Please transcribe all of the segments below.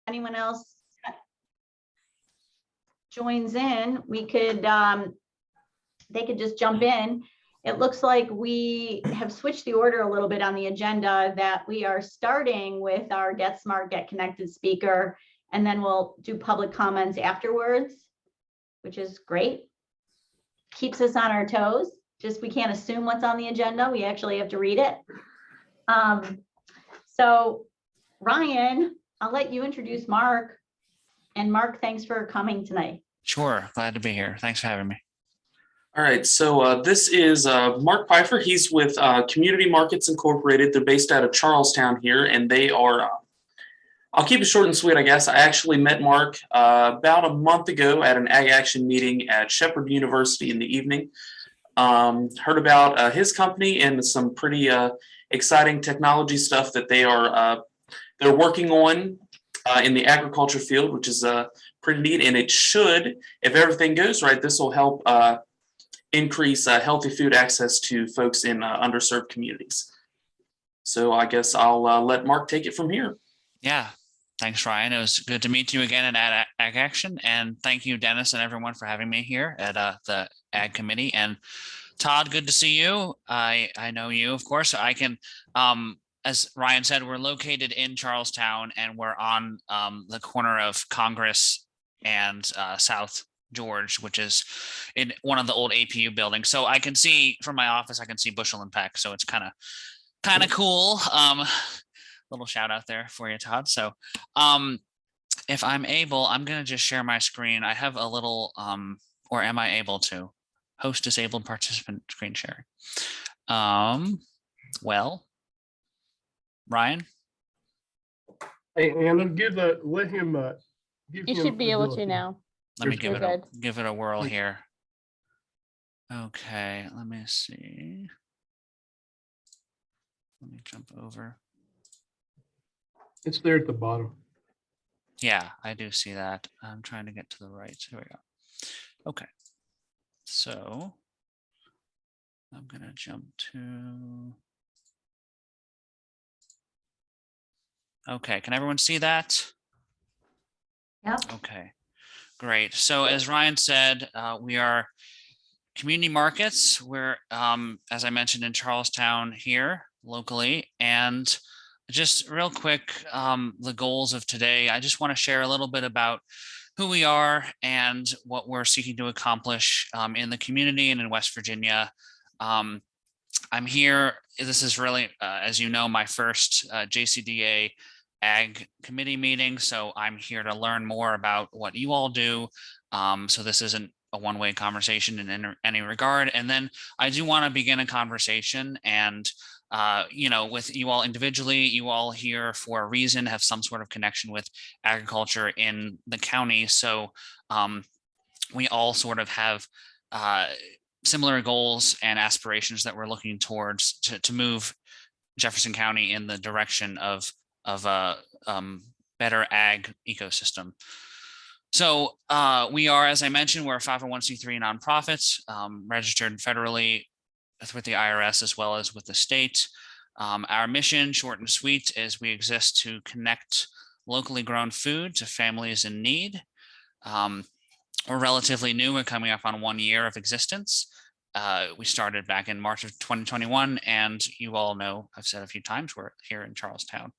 anyone else joins in, we could, they could just jump in. It looks like we have switched the order a little bit on the agenda, that we are starting with our Get Smart, Get Connected speaker, and then we'll do public comments afterwards, which is great. Keeps us on our toes. Just we can't assume what's on the agenda. We actually have to read it. So Ryan, I'll let you introduce Mark. And Mark, thanks for coming tonight. Sure, glad to be here. Thanks for having me. All right, so this is Mark Pfeiffer. He's with Community Markets Incorporated. They're based out of Charlestown here, and they are, I'll keep it short and sweet, I guess. I actually met Mark about a month ago at an Ag Action meeting at Shepherd University in the evening. Heard about his company and some pretty exciting technology stuff that they're working on in the agriculture field, which is pretty neat. And it should, if everything goes right, this will help increase healthy food access to folks in underserved communities. So I guess I'll let Mark take it from here. Yeah, thanks, Ryan. It was good to meet you again at Ag Action. And thank you, Dennis, and everyone for having me here at the Ag Committee. And Todd, good to see you. I know you, of course. I can, as Ryan said, we're located in Charlestown, and we're on the corner of Congress and South George, which is in one of the old APU buildings. So I can see from my office, I can see Bushel and Peck. So it's kind of cool. Little shout out there for you, Todd. So if I'm able, I'm going to just share my screen. I have a little, or am I able to host disabled participant screen sharing? Well, Ryan? Hey, Anna, let him. You should be able to now. Let me You're give it a whirl here. Okay, let me see. Let me jump over. It's there at the bottom. Yeah, I do see that. I'm trying to get to the right. Here we go. Okay. So I'm going to jump to. Okay, can everyone see that? Yep. Okay, great. So as Ryan said, we are Community Markets. We're, as I mentioned, in Charlestown here locally. And just real quick, the goals of today, I just want to share a little bit about who we are and what we're seeking to accomplish in the community and in West Virginia. I'm here, this is really, as you know, my first JCDA Ag Committee meeting. So I'm here to learn more about what you all do. So this isn't a one-way conversation in any regard. And then I do want to begin a conversation and with you all individually, you all here for a reason, have some sort of connection with agriculture in the county. So we all sort of have similar goals and aspirations that we're looking towards to move Jefferson County in the direction of a better ag ecosystem. So we are, as I mentioned, we're a 501c3 nonprofit, registered federally with the IRS as well as with the state. Our mission, short and sweet, is we exist to connect locally grown food to families in need. We're relatively new. We're coming up on 1 year of existence. We started back in March of 2021, and you all know, I've said a few times, we're here in Charlestown.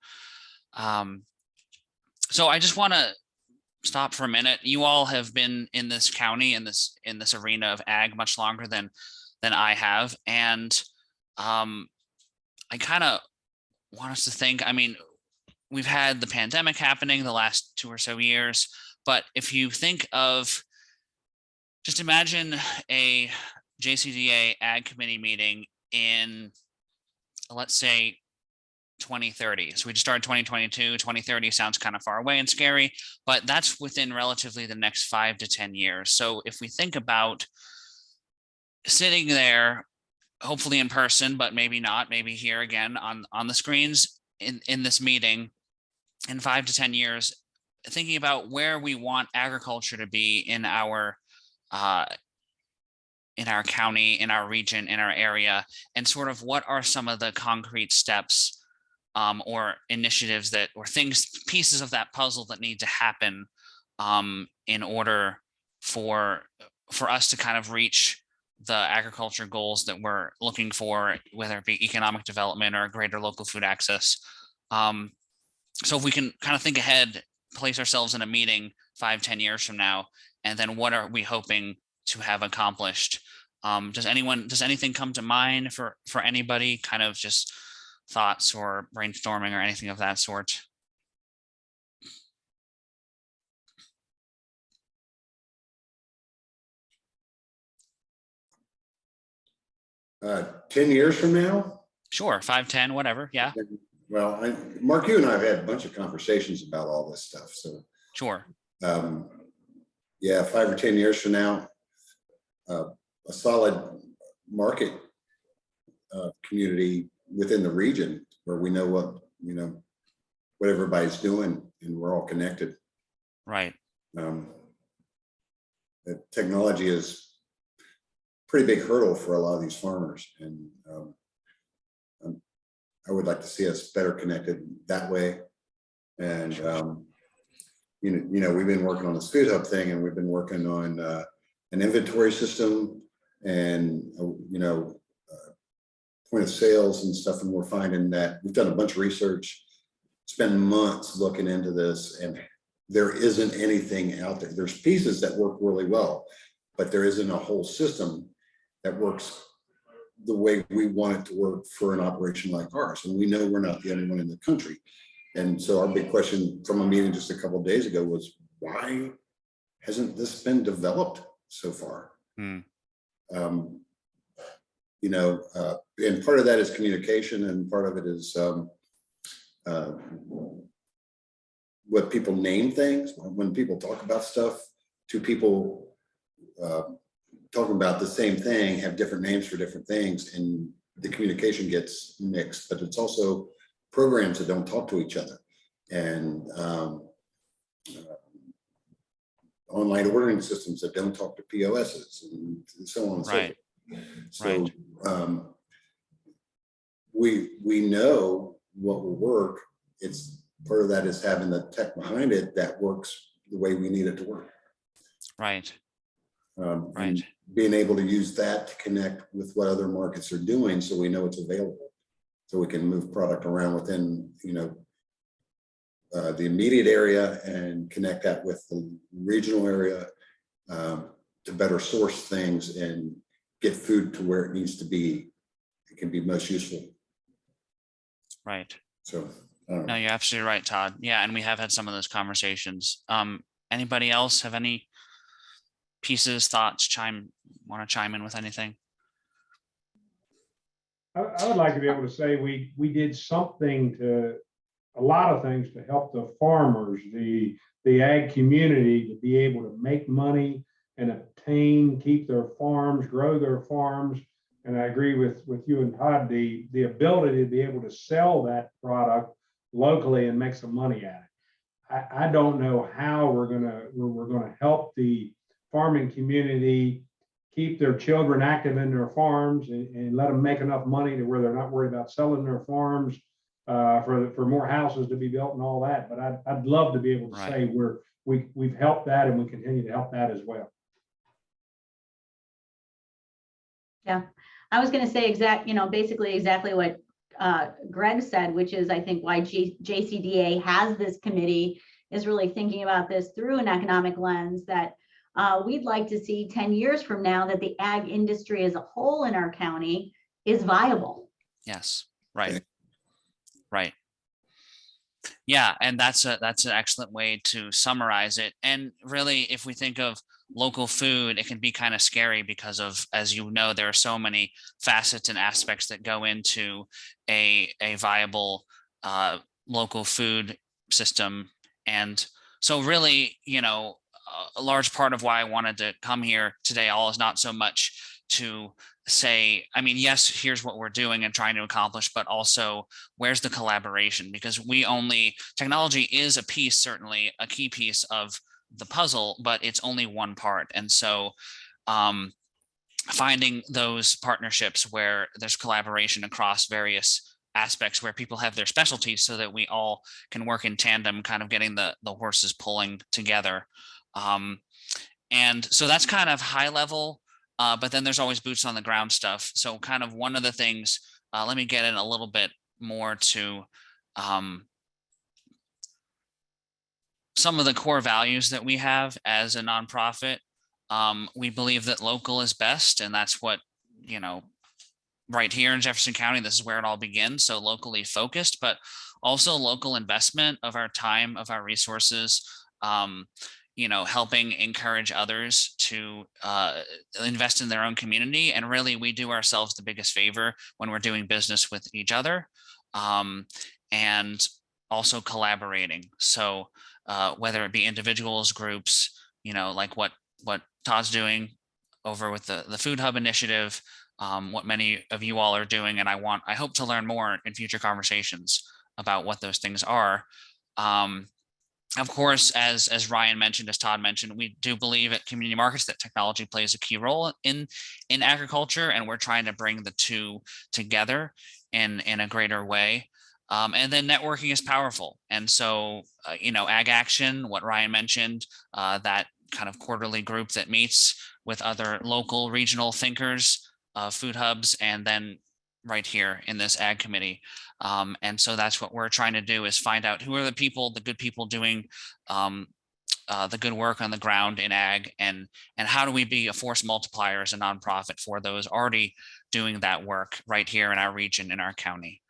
So I just want to stop for a minute. You all have been in this county, in this arena of ag much longer than I have. And I kind of want us to think, I mean, we've had the pandemic happening the last 2 or so years, but if you think of, just imagine a JCDA Ag Committee meeting in, let's say, 2030. So we just started 2022, 2030 sounds kind of far away and scary, but that's within relatively the next 5 to 10 years. So if we think about sitting there, hopefully in person, but maybe not, maybe here again on the screens in this meeting in 5 to 10 years, thinking about where we want agriculture to be in our county, in our region, in our area, and sort of what are some of the concrete steps or initiatives that, or things, pieces of that puzzle that need to happen in order for us to kind of reach the agriculture goals that we're looking for, whether it be economic development or greater local food access. So if we can kind of think ahead, place ourselves in a meeting 5-10 years from now, and then what are we hoping to have accomplished? Does anything come to mind for anybody? Kind of just thoughts or brainstorming or anything of that sort? Uh, 10 years from now? Sure, 5-10, whatever. Yeah, Well, Mark, you and I have had a bunch of conversations about all this stuff. So, sure. yeah, 5 or 10 years from now, a solid market community within the region where we know what everybody's doing and we're all connected. Right. The technology is a pretty big hurdle for a lot of these farmers, and I would like to see us better connected that way. And we've been working on this food hub thing, and we've been working on an inventory system and point of sales and stuff. And we're finding that we've done a bunch of research, spent months looking into this, and there isn't anything out there. There's pieces that work really well, but there isn't a whole system that works the way we want it to work for an operation like ours. And we know we're not the only one in the country. And so our big question from a meeting just a couple of days ago was, why hasn't this been developed so far? And part of that is communication, and part of it is what people name things. When people talk about stuff, two people talking about the same thing have different names for different things, and the communication gets mixed. But it's also programs that don't talk to each other, and online ordering systems that don't talk to POSs, and so on and so forth. So we know what will work. It's part of that is having the tech behind it that works the way we need it to work. Right. And being able to use that to connect with what other markets are doing, so we know it's available, so we can move product around within the immediate area and connect that with the regional area to better source things and get food to where it needs to be. It can be most useful. Right. So no, you're absolutely right, Todd. Yeah, and we have had some of those conversations. Anybody else have any pieces, thoughts, want to chime in with anything? I would like to be able to say we did something to a lot of things to help the farmers, the ag community, to be able to make money and keep their farms, grow their farms. And I agree with you and Todd, the ability to be able to sell that product locally and make some money at it. I don't know how we're gonna help the farming community keep their children active in their farms and let them make enough money to where they're not worried about selling their farms for more houses to be built and all that. But I'd love to be able to say we've helped that, and we continue to help that as well. Yeah, I was going to say basically exactly what Greg said, which is I think why JCDA has this committee, is really thinking about this through an economic lens, that we'd like to see 10 years from now that the ag industry as a whole in our county is viable. Yes, right. Right. Yeah, and that's an excellent way to summarize it. And really, if we think of local food, it can be kind of scary because of, as you know, there are so many facets and aspects that go into a viable local food system. And so really, a large part of why I wanted to come here today all is not so much to say, yes, here's what we're doing and trying to accomplish, but also where's the collaboration? Because technology is a piece, certainly a key piece of the puzzle, but it's only one part. And so finding those partnerships where there's collaboration across various aspects where people have their specialties so that we all can work in tandem, kind of getting the horses pulling together. And so that's kind of high level, but then there's always boots on the ground stuff. So kind of one of the things, let me get in a little bit more to some of the core values that we have as a nonprofit. We believe that local is best, and that's what, right here in Jefferson County, this is where it all begins. So locally focused, but also local investment of our time, of our resources, helping encourage others to invest in their own community. And really, we do ourselves the biggest favor when we're doing business with each other, and also collaborating. So whether it be individuals, groups, like what Todd's doing over with the Food Hub initiative, what many of you all are doing. And I hope to learn more in future conversations about what those things are. Of course, as Ryan mentioned, as Todd mentioned, we do believe at Community Markets that technology plays a key role in agriculture, and we're trying to bring the two together in a greater way. And then networking is powerful. And so, Ag Action, what Ryan mentioned, that kind of quarterly group that meets with other local regional thinkers, food hubs, and then right here in this Ag Committee. And so that's what we're trying to do, is find out who are the people, the good people doing the good work on the ground in ag, and how do we be a force multiplier as a nonprofit for those already doing that work right here in our region, in our county.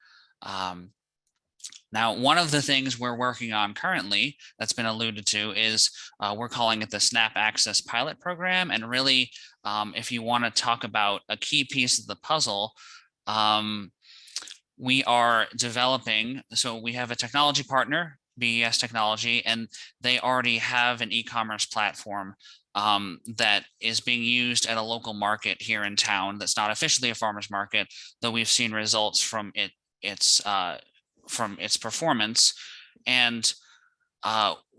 Now, one of the things we're working on currently that's been alluded to is we're calling it the SNAP Access Pilot Program. And really, if you want to talk about a key piece of the puzzle, we are developing, so we have a technology partner, BES Technology, and they already have an e-commerce platform that is being used at a local market here in town that's not officially a farmer's market, though we've seen results from its performance. And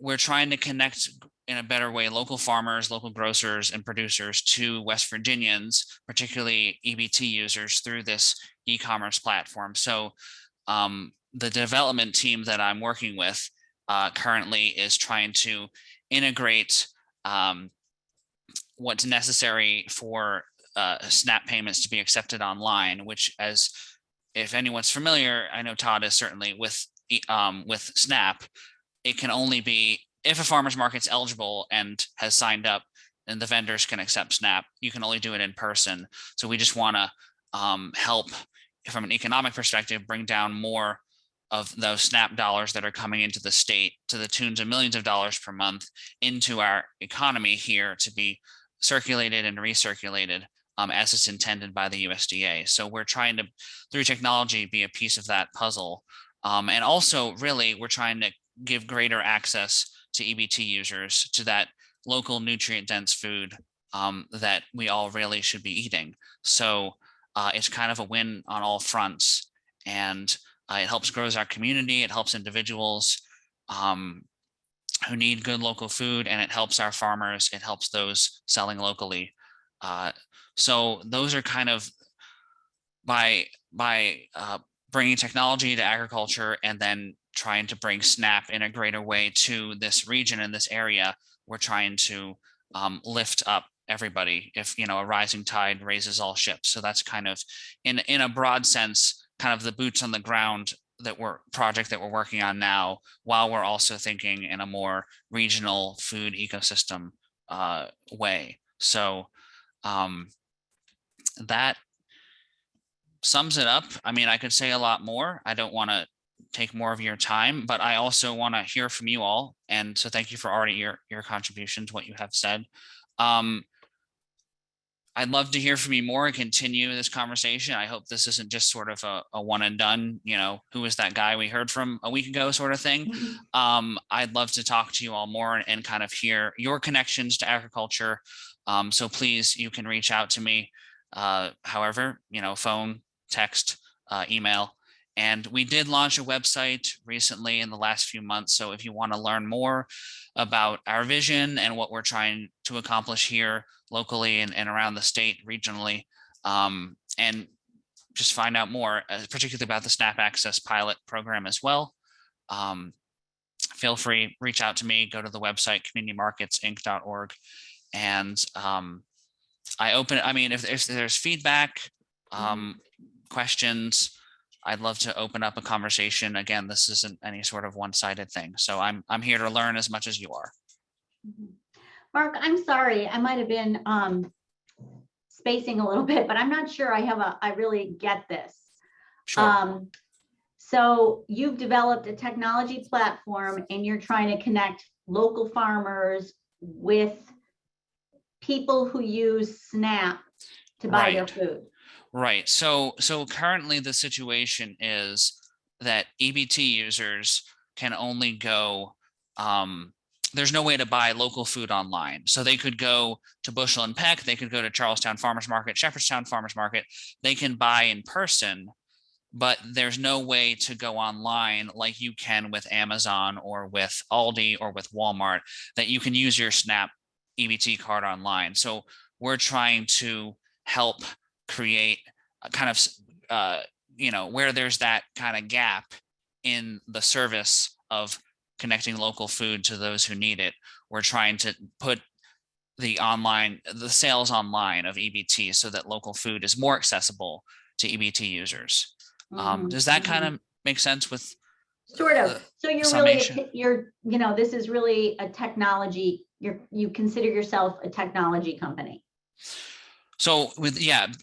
we're trying to connect in a better way local farmers, local grocers, and producers to West Virginians, particularly EBT users, through this e-commerce platform. So the development team that I'm working with currently is trying to integrate what's necessary for SNAP payments to be accepted online, which, as if anyone's familiar, I know Todd is certainly with SNAP, it can only be if a farmer's market's eligible and has signed up and the vendors can accept SNAP, you can only do it in person. So we just want to help, from an economic perspective, bring down more of those SNAP dollars that are coming into the state to the tunes of millions of dollars per month into our economy here to be circulated and recirculated as it's intended by the USDA. So we're trying to, through technology, be a piece of that puzzle. And also, really, we're trying to give greater access to EBT users to that local nutrient-dense food that we all really should be eating. So it's kind of a win on all fronts, and it helps grow our community. It helps individuals who need good local food, and it helps our farmers. It helps those selling locally. So those are kind of by bringing technology to agriculture and then trying to bring SNAP in a greater way to this region and this area. We're trying to lift up everybody. If a rising tide raises all ships. So that's kind of in a broad sense, kind of the boots on the ground project that we're working on now, while we're also thinking in a more regional food ecosystem way. So that sums it up. I mean, I could say a lot more. I don't want to take more of your time, but I also want to hear from you all. And so thank you for already your contributions, what you have said. I'd love to hear from you more and continue this conversation. I hope this isn't just sort of a one and done, who is that guy we heard from a week ago sort of thing. I'd love to talk to you all more and kind of hear your connections to agriculture. So please, you can reach out to me however, phone, text, email. And we did launch a website recently in the last few months. So if you want to learn more about our vision and what we're trying to accomplish here locally and around the state regionally, and just find out more, particularly about the SNAP Access pilot program as well, feel free, reach out to me, go to the website communitymarketsinc.org. And I mean, if there's feedback, questions, I'd love to open up a conversation. Again, this isn't any sort of one-sided thing. So I'm here to learn as much as you are. Mark, I'm sorry, I might have been spacing a little bit, but I'm not sure I really get this. Sure. So you've developed a technology platform and you're trying to connect local farmers with people who use SNAP to buy their Right. food. Right. So currently the situation is that EBT users can only go, there's no way to buy local food online. So they could go to Bushel and Peck, they could go to Charlestown Farmers Market, Shepherdstown Farmers Market, they can buy in person, but there's no way to go online like you can with Amazon or with Aldi or with Walmart, that you can use your SNAP EBT card online. So we're trying to help create a kind of, where there's that kind of gap in the service of connecting local food to those who need it. We're trying to put the sales online of EBT so that local food is more accessible to EBT users. Does that kind of make sense with? Sort of. So you're summation? really, this is really a technology, you consider yourself a technology company. So with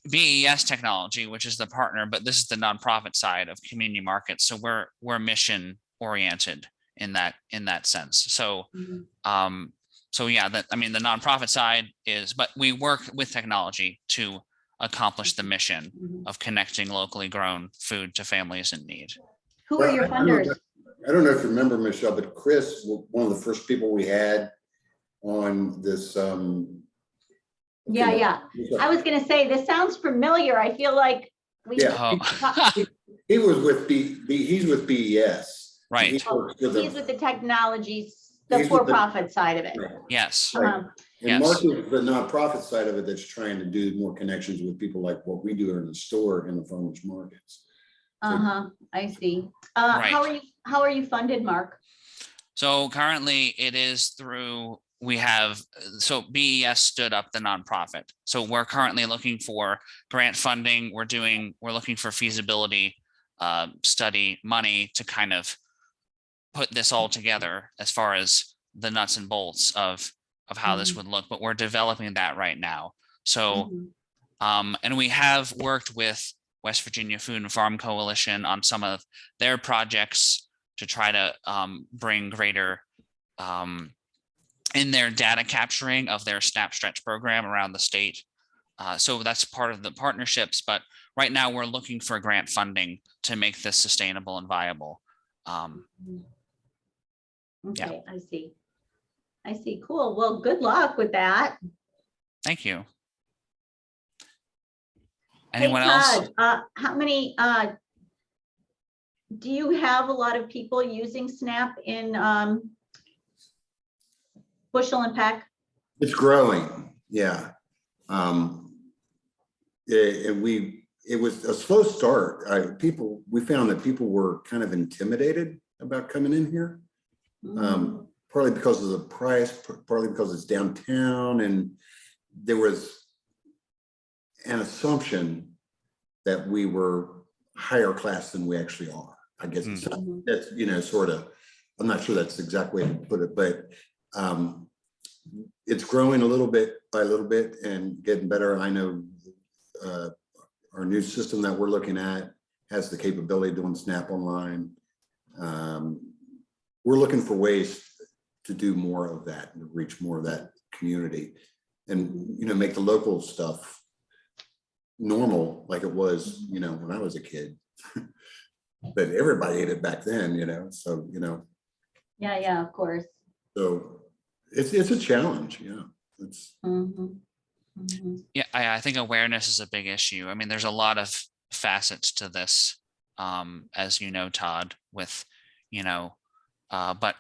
BES Technology, which is the partner, but this is the nonprofit side of community markets. So we're mission oriented in that sense. So the nonprofit side is, but we work with technology to accomplish the mission of connecting locally grown food to families in need. Who are your funders? I don't know if you remember, Michelle, but Chris, one of the first people we had on this. Yeah. I was going to say, this sounds familiar. I feel like we. Yeah. He was with he's with BES. Right. He's with the technologies, the for-profit side of it. Yes. Right. And Yes. Mark is the nonprofit side of it that's trying to do more connections with people like what we do in the store in the farmers markets. I see. Right. How are you funded, Mark? So currently it is through, BES stood up the nonprofit. So we're currently looking for grant funding. We're looking for feasibility study money to kind of put this all together as far as the nuts and bolts of how this would look, but we're developing that right now. So, and we have worked with West Virginia Food and Farm Coalition on some of their projects to try to bring greater in their data capturing of their SNAP Stretch program around the state. So that's part of the partnerships, but right now we're looking for grant funding to make this sustainable and viable. Okay, I see. Cool. Well, good luck with that. Thank you. Hey, Anyone else? Todd, how many, do you have a lot of people using SNAP in Bushel and Peck? It's growing, yeah. It was a slow start. We found that people were kind of intimidated about coming in here. Partly because of the price, partly because it's downtown, and there was an assumption that we were higher class than we actually are. I guess that's, sort of, I'm not sure that's the exact way to put it, but it's growing a little bit by little bit and getting better. I know our new system that we're looking at has the capability of doing SNAP online. We're looking for ways to do more of that and reach more of that community and, make the local stuff normal like it was, when I was a kid. But everybody ate it back then, so, Yeah, of course. So it's a challenge, it's Yeah, I think awareness is a big issue. I mean, there's a lot of facets to this, as you know, Todd, with, but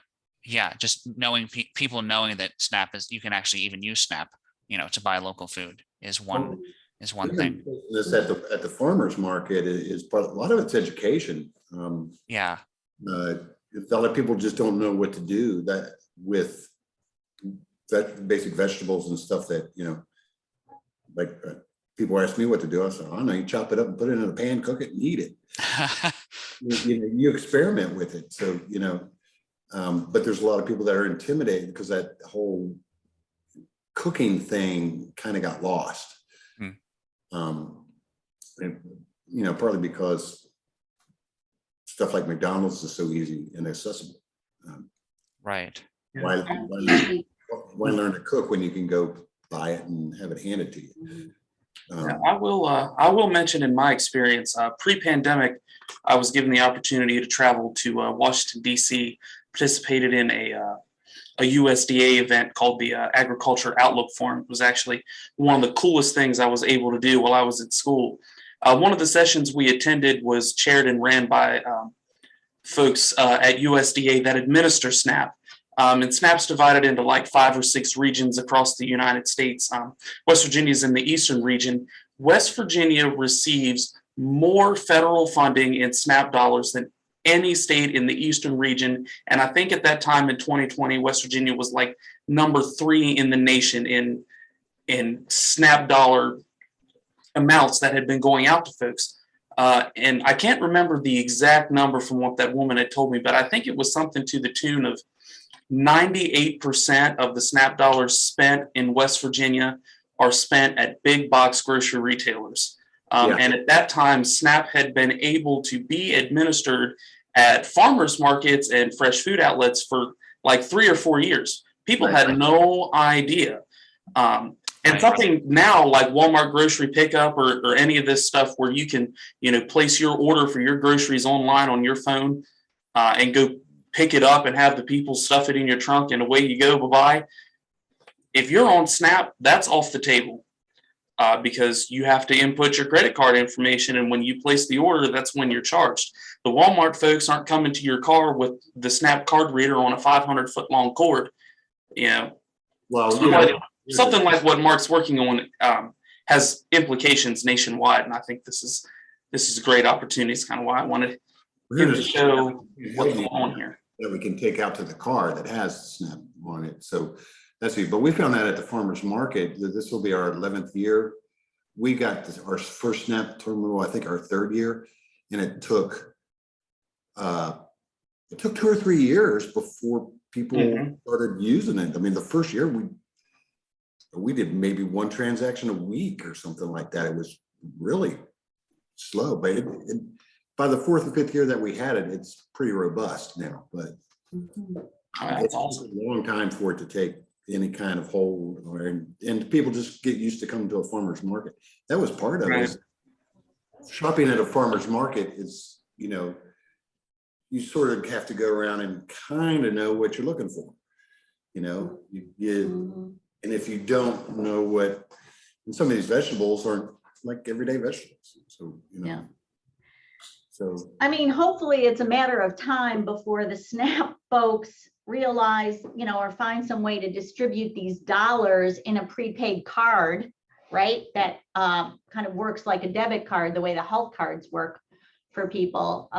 yeah, just knowing people knowing that SNAP is, you can actually even use SNAP, to buy local food is one is one thing. This at the farmer's market is part, a lot of it's education. Yeah. A lot of people just don't know what to do that with basic vegetables and stuff that, like people ask me what to do. I said, I don't know, you chop it up and put it in a pan, cook it and eat it. You experiment with it. So, but there's a lot of people that are intimidated because that whole cooking thing kind of got lost. And, partly because stuff like McDonald's is so easy and accessible. Right. Why learn to cook when you can go buy it and have it handed to you? I will mention in my experience, pre-pandemic, I was given the opportunity to travel to Washington, D.C., participated in a USDA event called the Agriculture Outlook Forum. It was actually one of the coolest things I was able to do while I was at school. One of the sessions we attended was chaired and ran by folks at USDA that administer SNAP. And SNAP's divided into like 5 or 6 regions across the United States. West Virginia is in the eastern region. West Virginia receives more federal funding in SNAP dollars than any state in the eastern region. And I think at that time in 2020, West Virginia was like number 3 in the nation in SNAP dollar amounts that had been going out to folks. And I can't remember the exact number from what that woman had told me, but I think it was something to the tune of 98% of the SNAP dollars spent in West Virginia are spent at big box grocery retailers. And at that time, SNAP had been able to be administered at farmers markets and fresh food outlets for like 3 or 4 years. People had no idea. And something now like Walmart grocery pickup or any of this stuff where you can, place your order for your groceries online on your phone and go pick it up and have the people stuff it in your trunk and away you go, bye-bye. If you're on SNAP, that's off the table because you have to input your credit card information. And when you place the order, that's when you're charged. The Walmart folks aren't coming to your car with the SNAP card reader on a 500-foot long cord. Well, something like what Mark's working on has implications nationwide. And I think this is a great opportunity. It's kind of why I wanted him to show what's going on here. That we can take out to the car that has SNAP on it. So that's it. But we found that at the farmer's market, that this will be our 11th year. We got our first SNAP terminal, I think our 3rd year, and it took 2 or 3 years before people started using it. I mean, the first year we did maybe 1 transaction a week or something like that. It was really slow, but by the 4th or 5th year that we had it, it's pretty robust now. But That's awesome. It's a long time for it to take any kind of hold, and people just get used to coming to a farmer's market. That was part of it. Shopping at a farmer's market is, you sort of have to go around and kind of know what you're looking for. And if you don't know what, and some of these vegetables aren't like everyday vegetables. So, So, I mean, hopefully it's a matter of time before the SNAP folks realize, or find some way to distribute these dollars in a prepaid card, right? That kind of works like a debit card, the way the health cards work for people.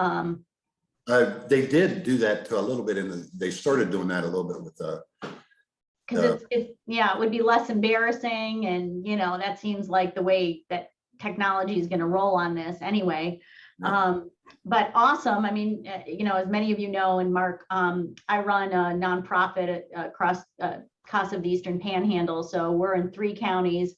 they did do that to a little bit, they started doing that a little bit with the. Because it would be less embarrassing, and that seems like the way that technology is going to roll on this anyway. But awesome. I mean, as many of you know, and Mark, I run a nonprofit across Casa of the Eastern Panhandle. So we're in 3 counties.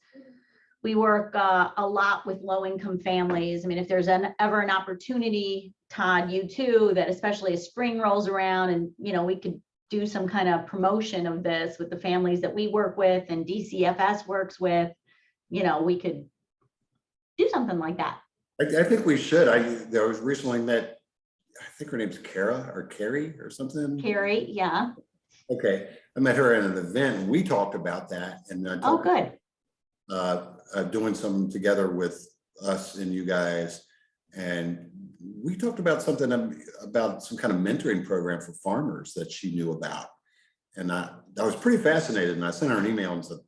We work a lot with low-income families. I mean, if there's ever an opportunity, Todd, you too, that especially as spring rolls around and, we could do some kind of promotion of this with the families that we work with and DCFS works with, we could do something like that. I think we should. I was recently met, I think her name's Kara or Carrie or something. Carrie, yeah. Okay, I met her at an event and we talked about that, and Oh, good. Doing something together with us and you guys, and we talked about something about some kind of mentoring program for farmers that she knew about, and I was pretty fascinated, and I sent her an email and said,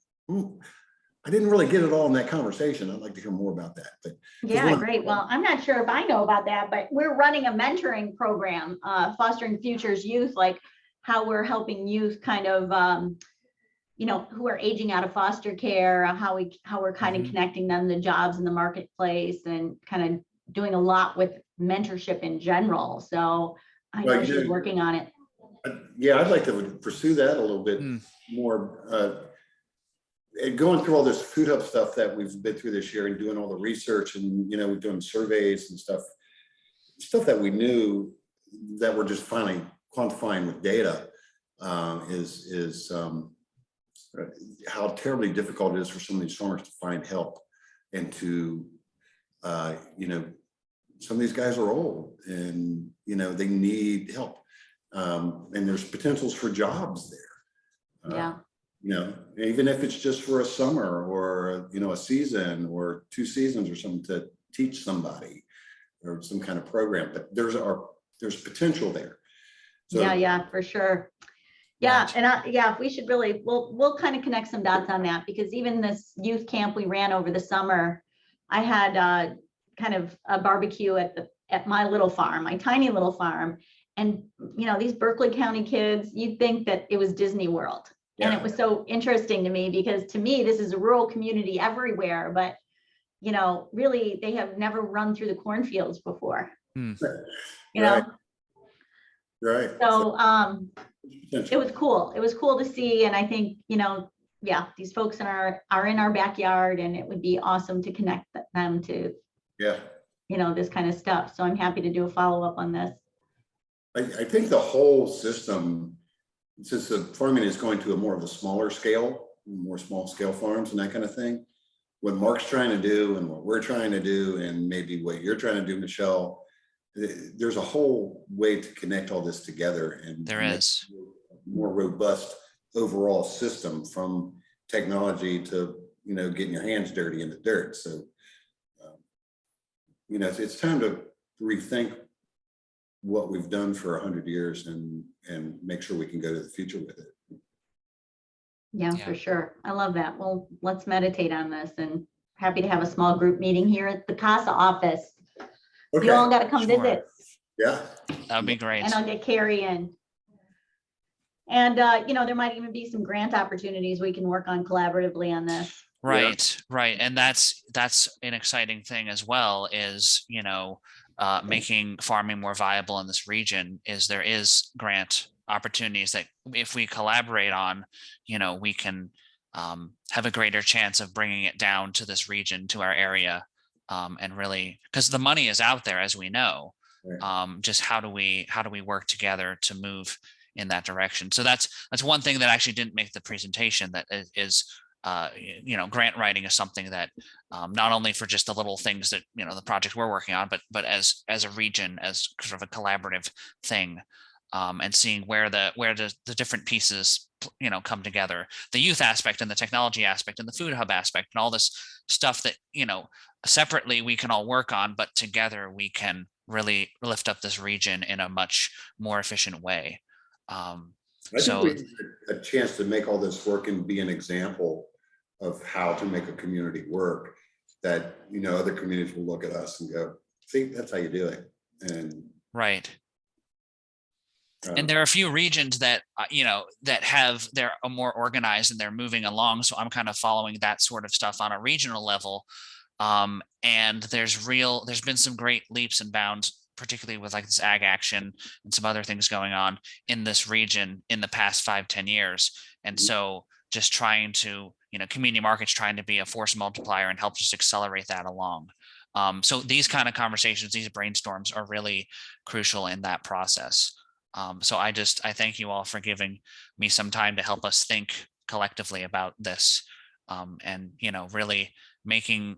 I didn't really get it all in that conversation. I'd like to hear more about that, but. Yeah, one- great. Well, I'm not sure if I know about that, but we're running a mentoring program, Fostering Futures Youth, like how we're helping youth kind of, who are aging out of foster care, how we're kind of Mhm. connecting them to jobs in the marketplace and kind of doing a lot with mentorship in general. So I Well, know you she's do. working on it. Yeah, I'd like to pursue that a little bit Hmm. more. And going through all this Food Hub stuff that we've been through this year and doing all the research and, we're doing surveys and stuff that we knew that we're just finally quantifying with data, is how terribly difficult it is for some of these farmers to find help and to, some of these guys are old and, they need help. And there's potentials for jobs there. Yeah. Even if it's just for a summer or, a season or 2 seasons or something to teach somebody or some kind of program, but there's potential there. So, Yeah, for sure. Yeah, Right. and we should really, we'll kind of connect some dots on that, because even this youth camp we ran over the summer, I had kind of a barbecue at my little farm, my tiny little farm. And, these Berkeley County kids, you'd think that it was Disney World. And Yeah. it was so interesting to me, because to me, this is a rural community everywhere, but, really, they have never run through the cornfields before. Hmm. Right. Right. So, it Potential. was cool. It was cool to see. And I think, these folks are in our backyard, and it would be awesome to connect them to, Yeah. this kind of stuff. So I'm happy to do a follow-up on this. I think the whole system, since the farming is going to a more of a smaller scale, more small scale farms and that kind of thing, what Mark's trying to do and what we're trying to do, and maybe what you're trying to do, Michelle, there's a whole way to connect all this together and There make is. a more robust overall system, from technology to, getting your hands dirty in the dirt. So, it's time to rethink what we've done for 100 years and make sure we can go to the future with it. Yeah, Yeah. for sure. I love that. Well, let's meditate on this, and happy to have a small group meeting here at the CASA office. Okay. You all got to come Sure. visit, Yeah. That would be great. and I'll get Carrie in. And, there might even be some grant opportunities we can work on collaboratively on this. Right, right. And that's an exciting thing as well, is, making farming more viable in this region, is there is grant opportunities that if we collaborate on, we can have a greater chance of bringing it down to this region, to our area. And really, because the money is out there, as we know, Right. just how do we work together to move in that direction? So that's one thing that actually didn't make the presentation, that is grant writing is something that not only for just the little things that, the project we're working on, but as a region, as sort of a collaborative thing, and seeing where the different pieces, come together, the youth aspect and the technology aspect and the Food Hub aspect and all this stuff that, separately we can all work on, but together we can really lift up this region in a much more efficient way. I So- think we need a chance to make all this work and be an example of how to make a community work, that, other communities will look at us and go, see, that's how you do it. And Right. And there are a few regions that, they're more organized and they're moving along. So I'm kind of following that sort of stuff on a regional level. And there's been some great leaps and bounds, particularly with like this ag action and some other things going on in this region in the past 5-10 years. And so just trying to, community markets trying to be a force multiplier and help just accelerate that along. So these kind of conversations, these brainstorms are really crucial in that process. So I thank you all for giving me some time to help us think collectively about this, and, really making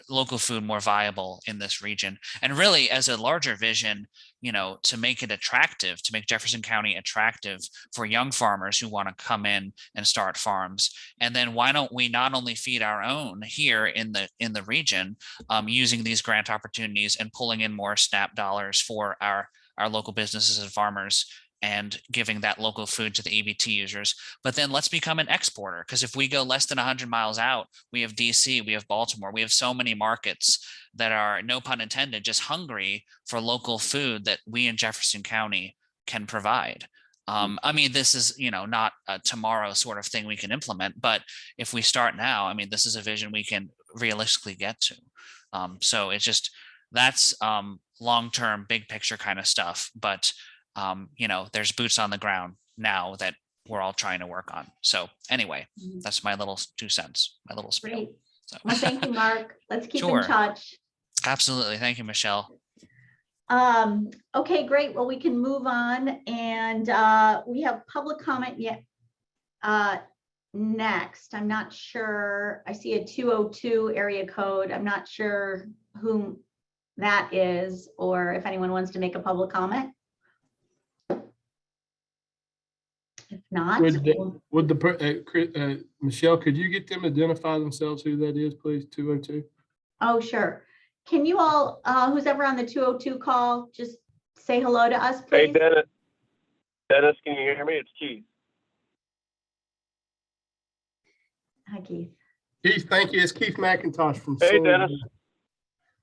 local food more viable in this region. And really, as a larger vision, to make it attractive, to make Jefferson County attractive for young farmers who want to come in and start farms. And then why don't we not only feed our own here in the region, using these grant opportunities and pulling in more SNAP dollars for our local businesses and farmers, and giving that local food to the EBT users. But then let's become an exporter, because if we go less than 100 miles out, we have DC, we have Baltimore, we have so many markets that are, no pun intended, just hungry for local food that we in Jefferson County can provide. I mean, this is, not a tomorrow sort of thing we can implement, but if we start now, I mean, this is a vision we can realistically get to. So it's just, that's long-term, big picture kind of stuff. But, there's boots on the ground now that we're all trying to work on. So anyway, that's my little 2 cents, my little spiel. Great. So. Well, thank you, Mark. Let's keep Sure. in touch. Absolutely. Thank you, Michelle. Okay, great. Well, we can move on, and we have public comment yet. Next, I'm not sure. I see a 202 area code. I'm not sure whom that is, or if anyone wants to make a public comment. If not, Michelle, could you get them to identify themselves who that is, please? 202. oh, sure. Can you all, who's ever on the 202 call, just say hello to us, Hey, please? Dennis. Dennis, can you hear me? It's Keith. Hi, Keith. Keith, thank you. It's Keith McIntosh from. Hey, Senator- Dennis.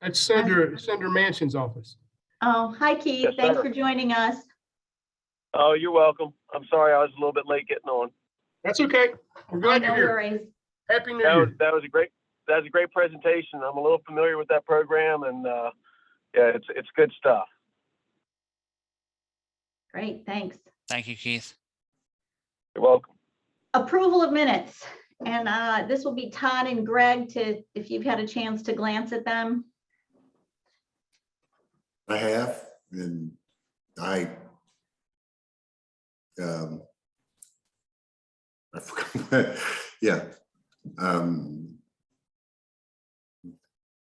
That's Senator Manchin's office. Oh, hi, Keith. Yes, Thanks sir. for joining us. Oh, you're welcome. I'm sorry I was a little bit late getting on. That's okay. We're glad No you're here. worries. Happy New That Year. was a great presentation. I'm a little familiar with that program, and yeah, it's good stuff. Great, thanks. Thank you, Keith. You're welcome. Approval of minutes. And this will be Todd and Greg if you've had a chance to glance at them. I have, and I forgot, yeah.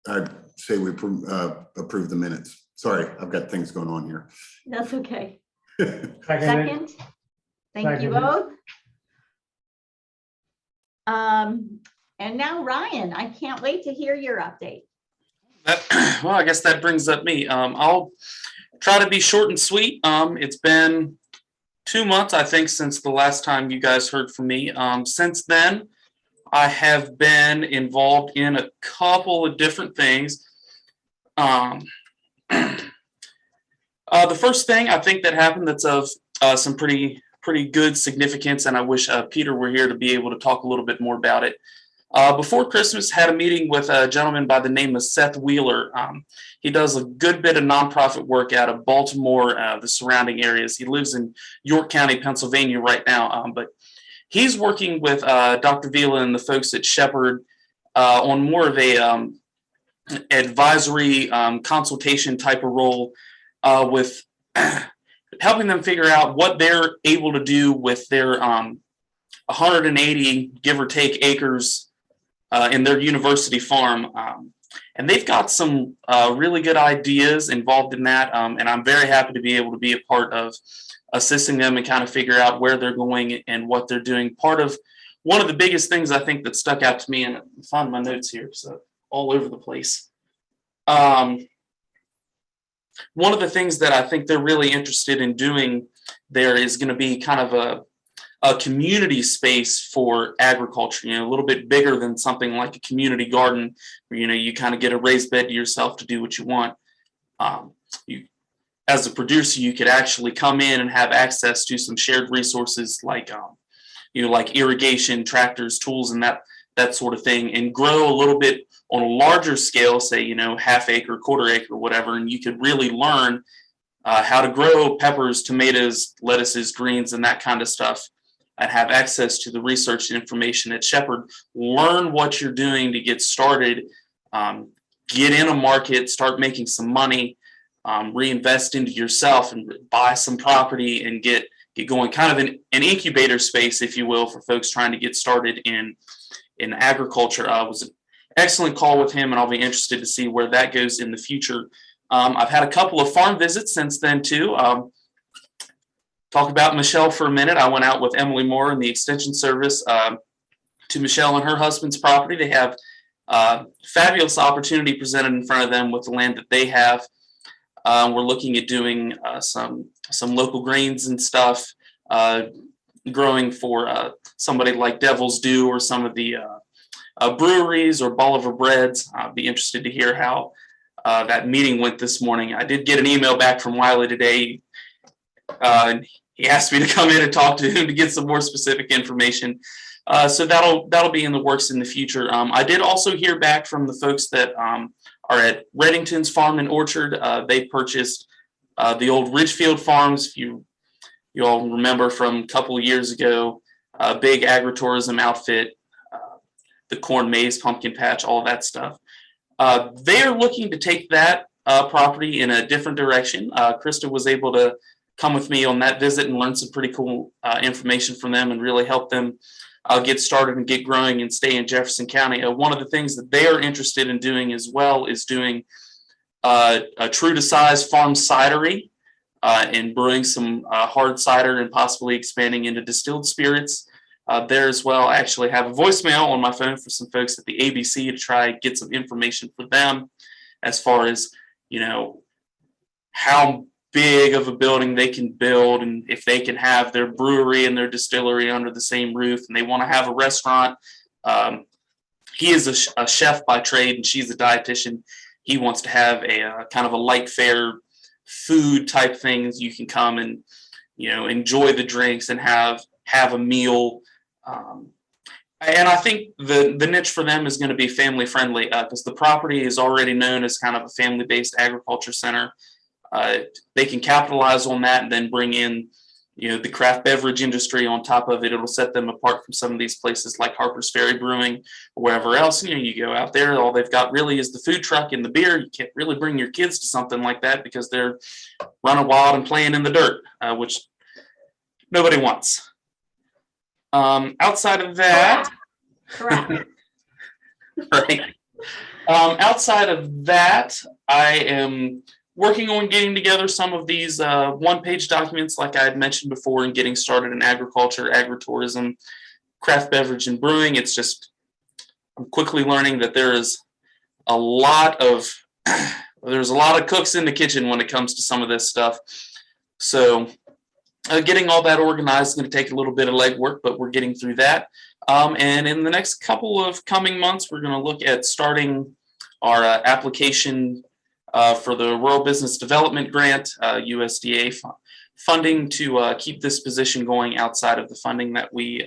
I'd say we approve the minutes. Sorry, I've got things going on here. That's okay. Second. Second. Thank you Second. both. And now Ryan, I can't wait to hear your update. Well, I guess that brings up me. I'll try to be short and sweet. It's been 2 months, I think, since the last time you guys heard from me. Since then, I have been involved in a couple of different things. The first thing I think that happened that's of some pretty good significance, and I wish Peter were here to be able to talk a little bit more about it. Before Christmas, had a meeting with a gentleman by the name of Seth Wheeler. He does a good bit of nonprofit work out of Baltimore, the surrounding areas. He lives in York County, Pennsylvania right now, but he's working with Dr. Vila and the folks at Shepherd on more of a advisory consultation type of role with helping them figure out what they're able to do with their 180, give or take, acres in their university farm. And they've got some really good ideas involved in that. And I'm very happy to be able to be a part of assisting them and kind of figure out where they're going and what they're doing. One of the biggest things I think that stuck out to me, and I found my notes here, so all over the place. One of the things that I think they're really interested in doing there is going to be kind of a community space for agriculture, a little bit bigger than something like a community garden where, you kind of get a raised bed to yourself to do what you want. As a producer, you could actually come in and have access to some shared resources like, like irrigation, tractors, tools, and that sort of thing, and grow a little bit on a larger scale, say, half acre, quarter acre, whatever, and you could really learn how to grow peppers, tomatoes, lettuces, greens, and that kind of stuff, and have access to the research and information at Shepherd. Learn what you're doing to get started, get in a market, start making some money, reinvest into yourself and buy some property and get going, kind of an incubator space, if you will, for folks trying to get started in agriculture. Was an excellent call with him, and I'll be interested to see where that goes in the future. I've had a couple of farm visits since then too. Talk about Michelle for a minute. I went out with Emily Moore and the Extension Service to Michelle and her husband's property. They have fabulous opportunity presented in front of them with the land that they have. We're looking at doing some local grains and stuff, growing for somebody like Devil's Due or some of the breweries or Bolivar Breads. I'd be interested to hear how that meeting went this morning. I did get an email back from Wiley today. He asked me to come in and talk to him to get some more specific information. So that'll be in the works in the future. I did also hear back from the folks that are at Reddington's Farm and Orchard. They purchased the old Ridgefield Farms. If you all remember from a couple of years ago, big agritourism outfit, the corn, maize, pumpkin patch, all of that stuff. They are looking to take that property in a different direction. Krista was able to come with me on that visit and learn some pretty cool information from them and really help them get started and get growing and stay in Jefferson County. One of the things that they are interested in doing as well is doing a true to size farm cidery and brewing some hard cider and possibly expanding into distilled spirits there as well. I actually have a voicemail on my phone for some folks at the ABC to try and get some information for them as far as, how big of a building they can build and if they can have their brewery and their distillery under the same roof and they want to have a restaurant. He is a chef by trade and she's a dietitian. He wants to have a kind of a light fare food type things. You can come and, enjoy the drinks and have a meal. And I think the niche for them is going to be family friendly because the property is already known as kind of a family-based agriculture center. They can capitalize on that and then bring in, the craft beverage industry on top of it. It'll set them apart from some of these places like Harper's Ferry Brewing or wherever else. You go out there, all they've got really is the food truck and the beer. You can't really bring your kids to something like that because they're running wild and playing in the dirt, which nobody wants. Outside of that, Correct. right. Outside of that, I am working on getting together some of these one-page documents like I had mentioned before and getting started in agriculture, agritourism, craft beverage, and brewing. It's just, I'm quickly learning that there's a lot of cooks in the kitchen when it comes to some of this stuff. So getting all that organized is going to take a little bit of legwork, but we're getting through that. And in the next couple of coming months, we're going to look at starting our application for the Rural Business Development Grant, USDA funding to keep this position going outside of the funding that we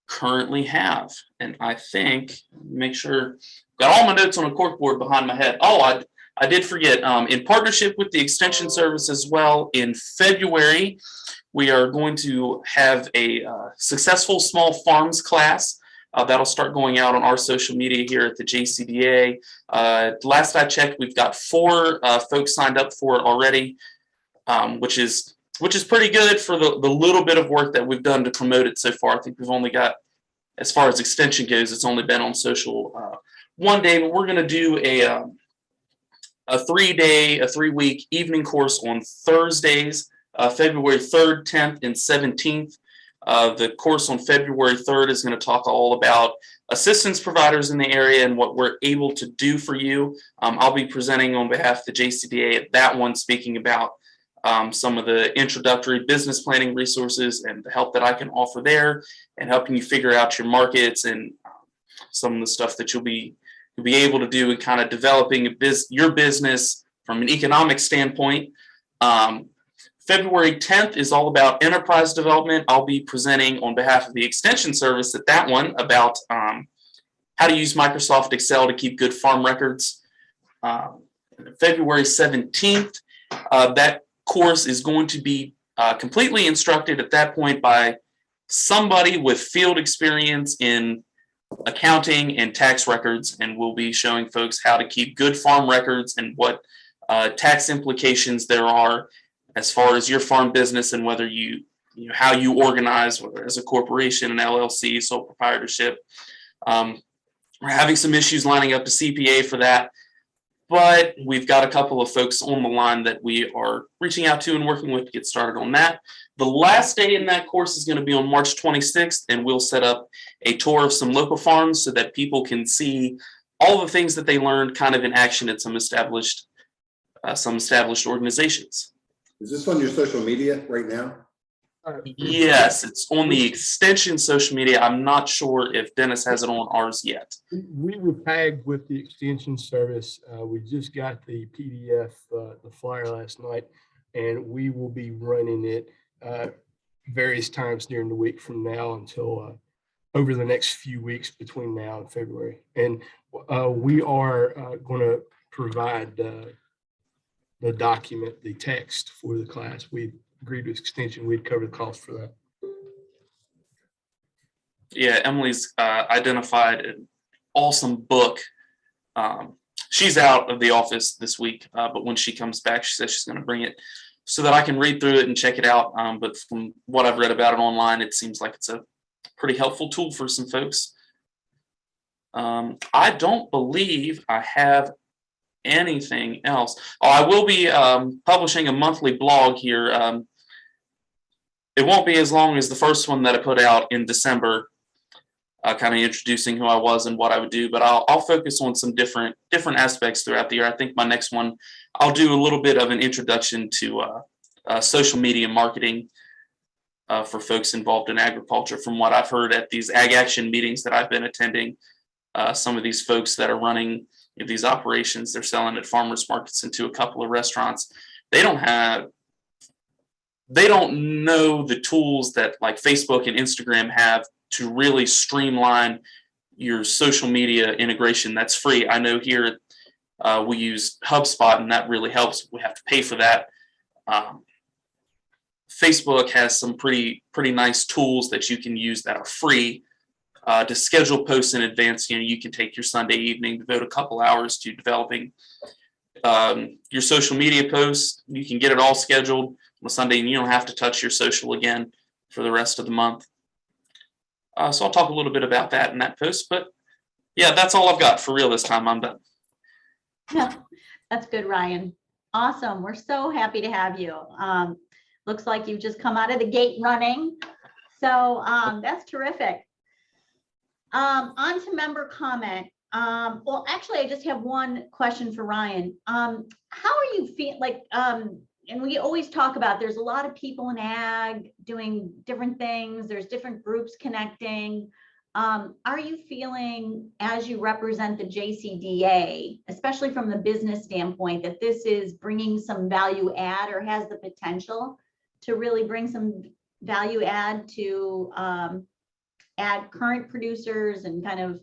currently have. And I think, make sure, got all my notes on a corkboard behind my head. Oh, I did forget, in partnership with the Extension Service as well, in February, we are going to have a successful small farms class. That'll start going out on our social media here at the JCDA. Last I checked, we've got 4 folks signed up for it already, which is pretty good for the little bit of work that we've done to promote it so far. I think we've only got, as far as extension goes, it's only been on social one day, but we're going to do a 3-week evening course on Thursdays, February 3rd, 10th, and 17th. The course on February 3rd is going to talk all about assistance providers in the area and what we're able to do for you. I'll be presenting on behalf of the JCDA at that one, speaking about some of the introductory business planning resources and the help that I can offer there and helping you figure out your markets and some of the stuff that you'll be able to do in kind of developing your business from an economic standpoint. February 10th is all about enterprise development. I'll be presenting on behalf of the Extension Service at that one about how to use Microsoft Excel to keep good farm records. February 17th, that course is going to be completely instructed at that point by somebody with field experience in accounting and tax records, and we'll be showing folks how to keep good farm records and what tax implications there are as far as your farm business and whether how you organize, whether as a corporation, an LLC, sole proprietorship. We're having some issues lining up a CPA for that, but we've got a couple of folks on the line that we are reaching out to and working with to get started on that. The last day in that course is going to be on March 26th, and we'll set up a tour of some local farms so that people can see all the things that they learned kind of in action at some established some established organizations. Is this on your social media right now? Yes, it's on the extension social media. I'm not sure if Dennis has it on ours yet. We were tagged with the extension service. We just got the PDF, the flyer last night, and we will be running it various times during the week from now until over the next few weeks between now and February. And we are going to provide the document, the text for the class. We agreed with extension. We'd cover the cost for that. Yeah, Emily's identified an awesome book. She's out of the office this week, but when she comes back, she says she's going to bring it so that I can read through it and check it out. But from what I've read about it online, it seems like it's a pretty helpful tool for some folks. I don't believe I have anything else. Oh, I will be publishing a monthly blog here. It won't be as long as the first one that I put out in December, kind of introducing who I was and what I would do, but I'll focus on some different aspects throughout the year. I think my next one, I'll do a little bit of an introduction to social media marketing for folks involved in agriculture. From what I've heard at these Ag Action meetings that I've been attending, some of these folks that are running these operations, they're selling at farmers markets and to a couple of restaurants. They don't know the tools that like Facebook and Instagram have to really streamline your social media integration. That's free. I know here we use HubSpot, and that really helps. We have to pay for that. Facebook has some pretty nice tools that you can use that are free to schedule posts in advance. You can take your Sunday evening, devote a couple hours to developing your social media posts. You can get it all scheduled on Sunday, and you don't have to touch your social again for the rest of the month. So I'll talk a little bit about that in that post, but yeah, that's all I've got for real this time. I'm done. Yeah, that's good, Ryan. Awesome. We're so happy to have you. Looks like you've just come out of the gate running. So that's terrific. On to member comment. Well, actually, I just have one question for Ryan. How are you feeling like, and we always talk about there's a lot of people in ag doing different things. There's different groups connecting. Are you feeling, as you represent the JCDA, especially from the business standpoint, that this is bringing some value add or has the potential to really bring some value add to ag current producers and kind of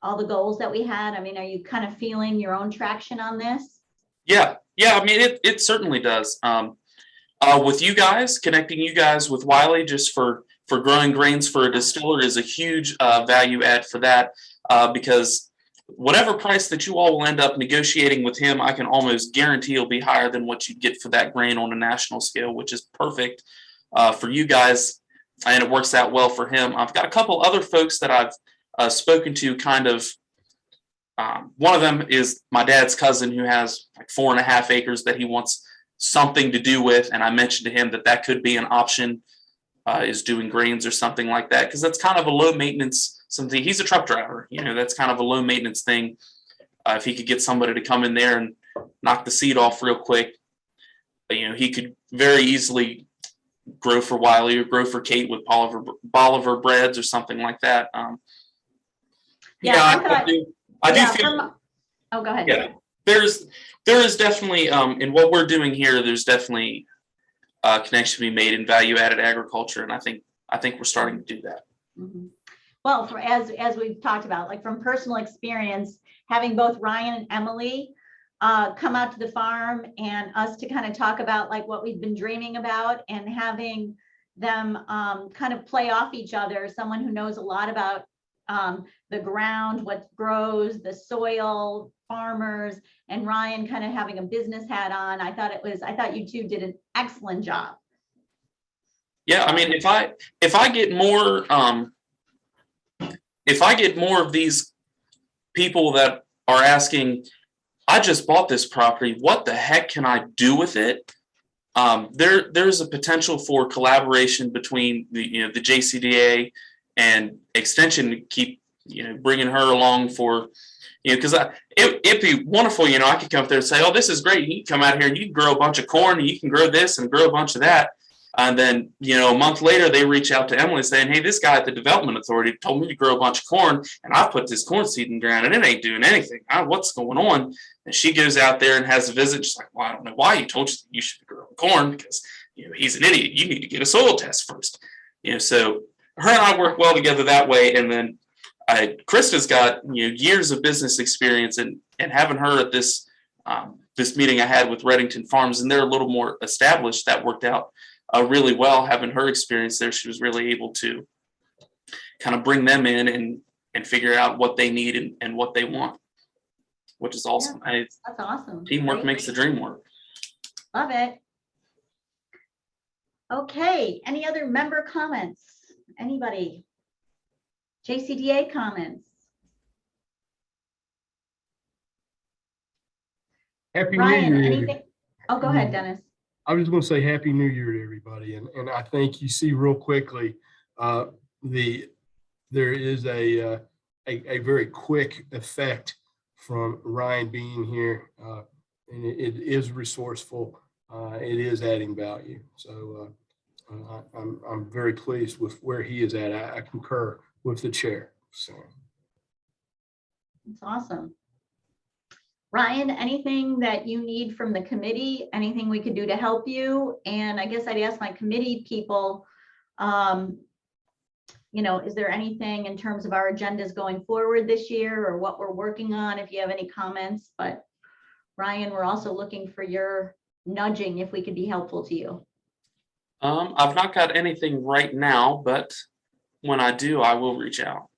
all the goals that we had? I mean, are you kind of feeling your own traction on this? Yeah. I mean, it certainly does. With you guys, connecting you guys with Wiley just for growing grains for a distiller is a huge value add for that, because whatever price that you all will end up negotiating with him, I can almost guarantee it'll be higher than what you get for that grain on a national scale, which is perfect for you guys, and it works out well for him. I've got a couple other folks that I've spoken to kind of. One of them is my dad's cousin who has like 4.5 acres that he wants something to do with. And I mentioned to him that could be an option, is doing grains or something like that. Cause that's kind of a low maintenance, something. He's a truck driver, that's kind of a low maintenance thing. If he could get somebody to come in there and knock the seed off real quick, he could very easily grow for Wiley or grow for Kate with Bolivar breads or something like that. I do feel. Oh, go ahead. Yeah, there is definitely in what we're doing here. There's definitely a connection to be made in value-added agriculture, and I think we're starting to do that. Mm-hmm. Well, as we've talked about, like from personal experience, having both Ryan and Emily come out to the farm and us to kind of talk about like what we've been dreaming about, and having them kind of play off each other. Someone who knows a lot about the ground, what grows, the soil, farmers, and Ryan kind of having a business hat on. I thought you two did an excellent job. Yeah, I mean, if I get more of these people that are asking, I just bought this property, what the heck can I do with it? There's a potential for collaboration between the JCDA and Extension to keep bringing her along for You know, because it'd be wonderful, you know, I could come up there and say, oh, this is great. You can come out here and you can grow a bunch of corn and you can grow this and grow a bunch of that. And then, you know, a month later, they reach out to Emily saying, hey, this guy at the Development Authority told me to grow a bunch of corn, and I put this corn seed in the ground, and it ain't doing anything. What's going on? And she goes out there and has a visit. She's like, well, I don't know why he told you that you should be growing corn, because, you know, he's an idiot. You need to get a soil test first. You know, so her and I work well together that way. And then Krista's got, you know, years of business experience, and having her at this this meeting I had with Reddington Farms, and they're a little more established, that worked out really well. Having her experience there, she was really able to kind of bring them in and figure out what they need and what they want, which is awesome. Yeah, that's awesome. Teamwork Great. makes the dream work. Love it. Okay, any other member comments? Anybody? JCDA comments? Happy Ryan, New Year. anything? Oh, go ahead, Dennis. I was going to say Happy New Year to everybody. And I think you see real quickly, there is a very quick effect from Ryan being here. And it is resourceful. It is adding value. So I'm very pleased with where he is at. I concur with the chair. So. That's awesome. Ryan, anything that you need from the committee, anything we could do to help you? And I guess I'd ask my committee people, you know, is there anything in terms of our agendas going forward this year or what we're working on, if you have any comments? But Ryan, we're also looking for your nudging if we could be helpful to you. I've not got anything right now, but when I do, I will reach out.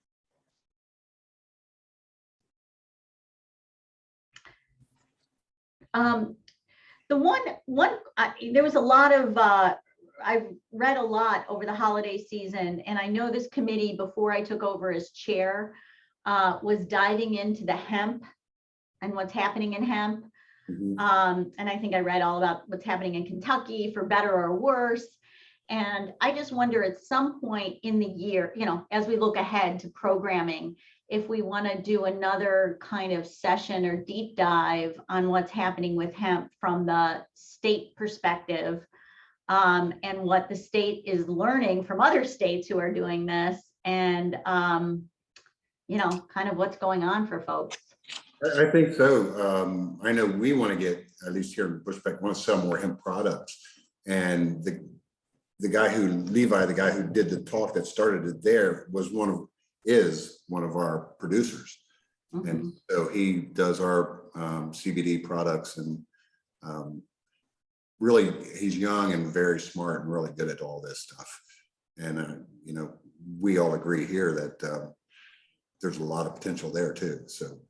There was a lot of, I've read a lot over the holiday season, and I know this committee, before I took over as chair, was diving into the hemp and what's happening in hemp. Mhm. And I think I read all about what's happening in Kentucky, for better or worse. And I just wonder, at some point in the year, you know, as we look ahead to programming, if we want to do another kind of session or deep dive on what's happening with hemp from the state perspective, and what the state is learning from other states who are doing this, and you know, kind of what's going on for folks. I think so. I know we want to get, at least here in Bushbeck, want to sell more hemp products. And the guy Levi, the guy who did the talk that started it there, is one of our producers. Mhm. And so he does our CBD products, and really, he's young and very smart and really good at all this stuff. And, you know, we all agree here that there's a lot of potential there too. So.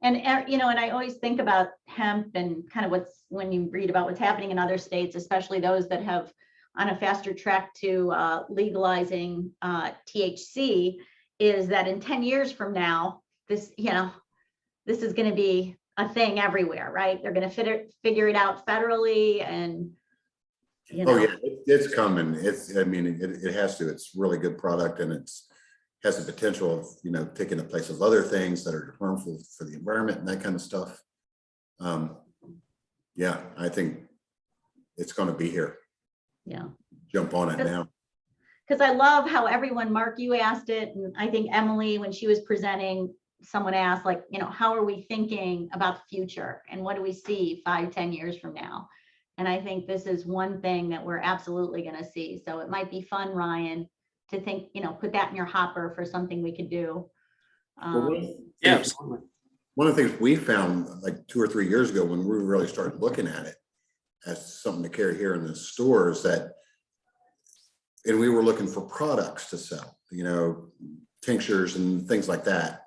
And, you know, and I always think about hemp and kind of when you read about what's happening in other states, especially those that have on a faster track to legalizing THC, is that in 10 years from now, this, you know, this is going to be a thing everywhere, right? They're going to figure it out federally, and, you know. Oh yeah, it's coming. I mean, it has to. It's really good product, and has the potential of, you know, taking the place of other things that are harmful for the environment and that kind of stuff. Yeah, I think it's going to be here. Yeah. Jump on it now. Because I love how everyone, Mark, you asked it, and I think Emily, when she was presenting, someone asked, like, you know, how are we thinking about the future, and what do we see 5-10 years from now? And I think this is one thing that we're absolutely going to see. So it might be fun, Ryan, to think, you know, put that in your hopper for something we could do. Yeah, absolutely. One of the things we found like 2 or 3 years ago, when we really started looking at it as something to carry here in the stores, and we were looking for products to sell, you know, tinctures and things like that.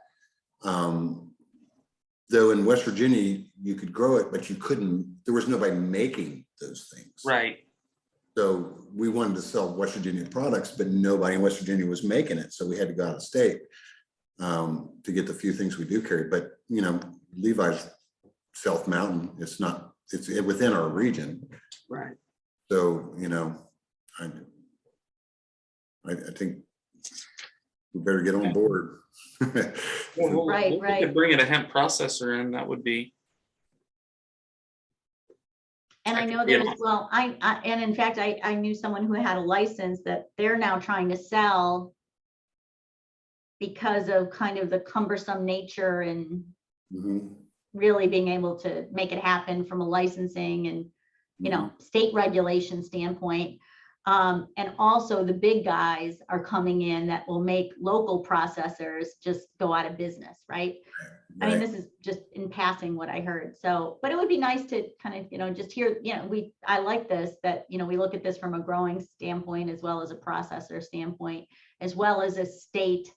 Though in West Virginia, you could grow it, but there was nobody making those things. Right. So we wanted to sell West Virginia products, but nobody in West Virginia was making it. So we had to go out of state to get the few things we do carry. But, you know, Levi's South Mountain, it's within our region. Right. So, you know, I think We better get on board. Right, We right. could bring in a hemp processor and that would be. And I know Yeah. there's, well, and in fact, I knew someone who had a license that they're now trying to sell because of kind of the cumbersome nature and Mhm. really being able to make it happen from a licensing and, you know, state regulation standpoint. And also the big guys are coming in that will make local processors just go out of business, right? I mean, Right. this is just in passing what I heard. So, but it would be nice to kind of, you know, just hear, you know, I like this, that, you know, we look at this from a growing standpoint as well as a processor standpoint, as well as a state,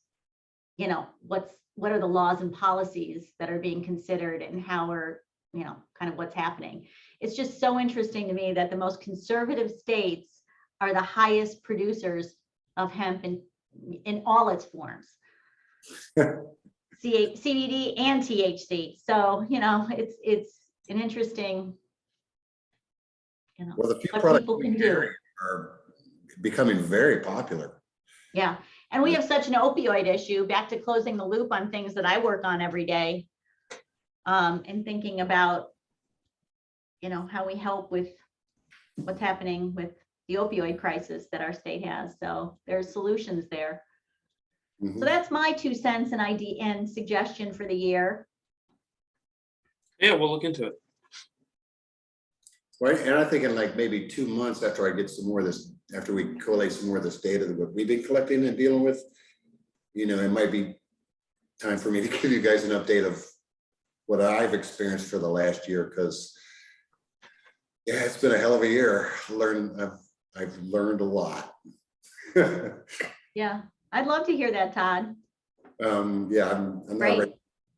you know, what are the laws and policies that are being considered and how are, you know, kind of what's happening. It's just so interesting to me that the most conservative states are the highest producers of hemp in all its forms. CBD and THC. So, you know, it's an interesting, you know, Well, the few what products people we can do. carry are becoming very popular. Yeah. And we have such an opioid issue, back to closing the loop on things that I work on every day. And thinking about, you know, how we help with what's happening with the opioid crisis that our state has. So there's solutions there. Mhm. So that's my 2 cents and idea and suggestion for the year. Yeah, we'll look into it. Right, and I think in like maybe 2 months after I get some more of this, after we collate some more of this data that we've been collecting and dealing with, you know, it might be time for me to give you guys an update of what I've experienced for the last year, because yeah, it's been a hell of a year. I've learned a lot. Yeah, I'd love to hear that, Todd. Yeah, I'm not Great. ready.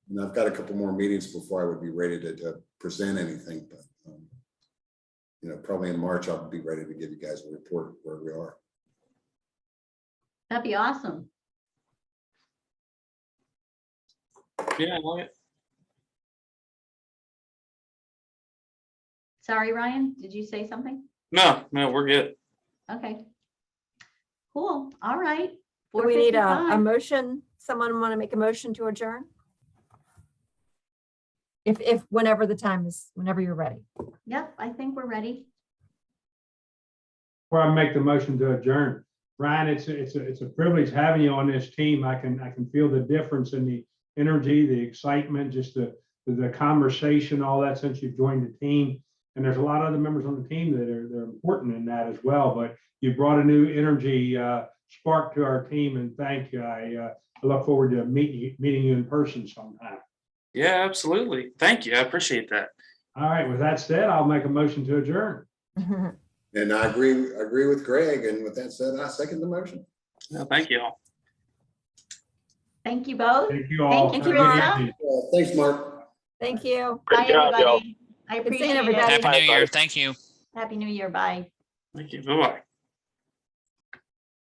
And I've got a couple more meetings before I would be ready to present anything, but you know, probably in March, I'll be ready to give you guys a report where we are. That'd be awesome. Yeah, I like it. Sorry, Ryan, did you say something? No, we're good. Okay. Cool. All right. Do we need a 4:55. motion? Someone want to make a motion to adjourn? If whenever the time is, whenever you're ready. Yep, I think we're ready. Before I make the motion to adjourn, Ryan, it's a privilege having you on this team. I can feel the difference in the energy, the excitement, just the conversation, all that since you've joined the team. And there's a lot of other members on the team that they're important in that as well. But you brought a new energy spark to our team, and thank you. I look forward to meeting you in person sometime. Yeah, absolutely. Thank you. I appreciate that. All right. With that said, I'll make a motion to adjourn. And I agree with Greg. And with that said, I second the motion. No, thank you all. Thank you both. Thank you all. Thank Have you, a good Mark. evening. Thanks, Mark. Thank you. Bye, Great job, y'all. everybody. I Good seeing appreciate everybody. it. Happy New Year. Thank you. Happy New Year. Bye. Thank you. Bye-bye.